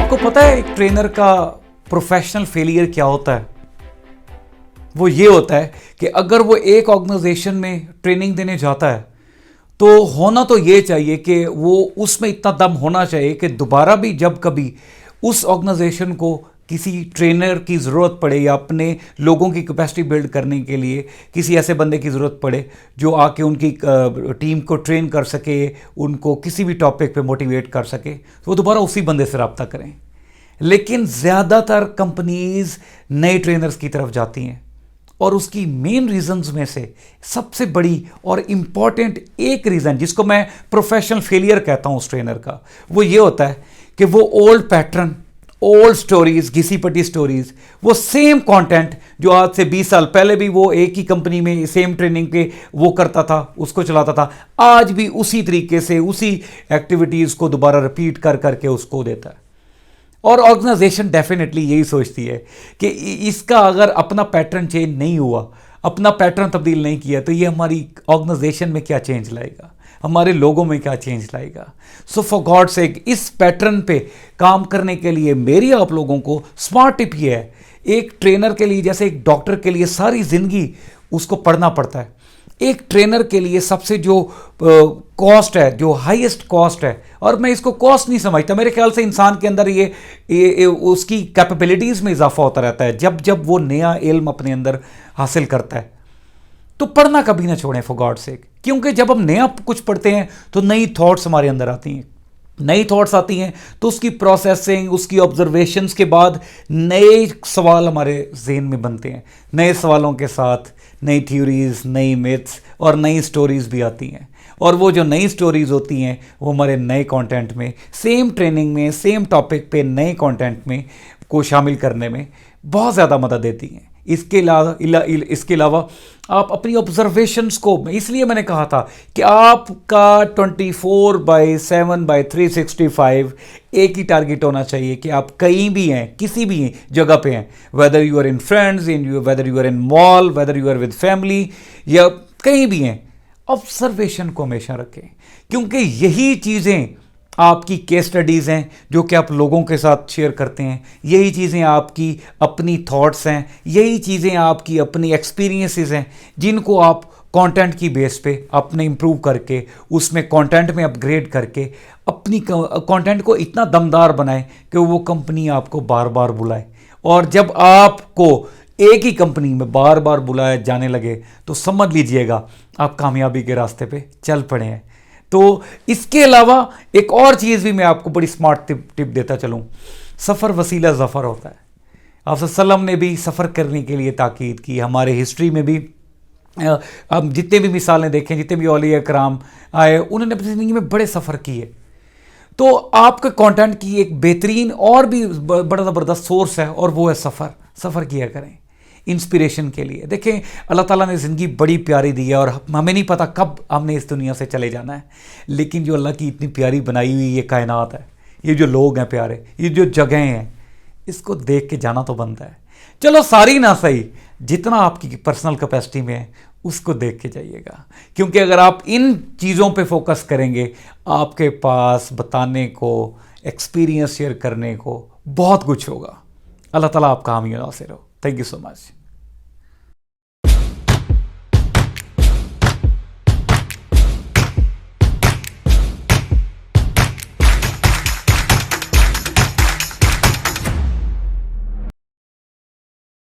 आपको पता है एक ट्रेनर का प्रोफेशनल फेलियर क्या होता है? वो ये होता है कि अगर वो एक ऑर्गेनाइजेशन में ट्रेनिंग देने जाता है तो होना तो ये चाहिए कि वो उसमें इतना दम होना चाहिए कि दोबारा भी जब कभी उस ऑर्गेनाइजेशन को किसी ट्रेनर की ज़रूरत पड़े या अपने लोगों की कैपेसिटी बिल्ड करने के लिए किसी ऐसे बंदे की ज़रूरत पड़े जो आके उनकी टीम को ट्रेन कर सके, उनको किसी भी टॉपिक पे मोटिवेट कर सके, तो वो दोबारा उसी बंदे से रब्ता करें। लेकिन ज़्यादातर कंपनीज नए ट्रेनर्स की तरफ जाती हैं और उसकी मेन रीजंस में से सबसे बड़ी और इम्पॉर्टेंट एक रीज़न जिसको मैं प्रोफेशनल फेलियर कहता हूँ उस ट्रेनर का, वो ये होता है कि वो ओल्ड पैटर्न, ओल्ड स्टोरीज, घिसी पटी स्टोरीज, वो सेम कंटेंट जो आज से 20 साल पहले भी वो एक ही कंपनी में सेम ट्रेनिंग पे वो करता था, उसको चलाता था, आज भी उसी तरीके से उसी एक्टिविटीज़ को दोबारा रिपीट कर करके उसको देता है। और ऑर्गेनाइजेशन डेफिनेटली यही सोचती है कि इसका अगर अपना पैटर्न चेंज नहीं हुआ, अपना पैटर्न तब्दील नहीं किया, तो ये हमारी ऑर्गेनाइजेशन में क्या चेंज लाएगा, हमारे लोगों में क्या चेंज लाएगा। सो फॉर गॉड सेक, इस पैटर्न पे काम करने के लिए मेरी आप लोगों को स्मार्ट टिप ये है, एक ट्रेनर के लिए जैसे एक डॉक्टर के लिए सारी जिंदगी उसको पढ़ना पड़ता है, एक ट्रेनर के लिए सबसे जो कॉस्ट है, जो हाईएस्ट कॉस्ट है, और मैं इसको कॉस्ट नहीं समझता, मेरे ख्याल से इंसान के अंदर ये उसकी कैपेबिलिटीज़ में इजाफा होता रहता है जब जब वो नया इल्म अपने अंदर हासिल करता है। तो पढ़ना कभी ना छोड़ें फॉर गॉड सेक, क्योंकि जब हम नया कुछ पढ़ते हैं तो नई थॉट्स हमारे अंदर आती हैं, नई थॉट्स आती हैं तो उसकी प्रोसेसिंग, उसकी ऑब्जर्वेशंस के बाद नए सवाल हमारे जहन में बनते हैं, नए सवालों के साथ नई थ्योरीज, नई मिथ्स और नई स्टोरीज भी आती हैं। और वो जो नई स्टोरीज होती हैं वो हमारे नए कंटेंट में, सेम ट्रेनिंग में, सेम टॉपिक पे नए कंटेंट में को शामिल करने में बहुत ज़्यादा मदद देती हैं। इसके अलावा आप अपनी ऑब्जर्वेशंस को, इसलिए मैंने कहा था कि आपका 24/7/365 एक ही टारगेट होना चाहिए कि आप कहीं भी हैं, किसी भी जगह पे हैं, whether you are in friends, whether you are in mall, whether you are with family, या कहीं भी हैं, ऑब्जर्वेशन को हमेशा रखें, क्योंकि यही चीज़ें आपकी केस स्टडीज़ हैं जो कि आप लोगों के साथ शेयर करते हैं, यही चीज़ें आपकी अपनी थॉट्स हैं, यही चीज़ें आपकी अपनी एक्सपीरियंसेस हैं जिनको आप कंटेंट की बेस पे अपने इंप्रूव करके, उसमें कंटेंट में अपग्रेड करके अपनी कंटेंट को इतना दमदार बनाएं कि वो कंपनी आपको बार बार बुलाए। और जब आपको एक ही कंपनी में बार बार बुलाया जाने लगे तो समझ लीजिएगा आप कामयाबी के रास्ते पे चल पड़े हैं। तो इसके अलावा एक और चीज़ भी मैं आपको बड़ी स्मार्ट टिप देता चलूँ, सफ़र वसीला ज़फ़र होता है। आप सल्लम ने भी सफ़र करने के लिए ताकीद की, हमारे हिस्ट्री में भी अब जितने भी मिसालें देखें, जितने भी औलिया कराम आए, उन्होंने अपनी ज़िंदगी में बड़े सफ़र किए। तो आपके कंटेंट की एक बेहतरीन और भी बड़ा ज़बरदस्त सोर्स है और वो है सफ़र किया करें इंस्पिरेशन के लिए। देखें, अल्लाह ताला ने ज़िंदगी बड़ी प्यारी दी है और हमें नहीं पता कब हमने इस दुनिया से चले जाना है, लेकिन जो अल्लाह की इतनी प्यारी बनाई हुई ये कायनात है, ये जो लोग हैं प्यारे, ये जो जगहें हैं, इसको देख के जाना तो बनता है। चलो सारी ना सही, जितना आपकी पर्सनल कैपेसिटी में है उसको देख के जाइएगा, क्योंकि अगर आप इन चीज़ों पे फोकस करेंगे आपके पास बताने को, एक्सपीरियंस शेयर करने को बहुत कुछ होगा। अल्लाह ताला आपका हामी नासिर हो। Thank you so much.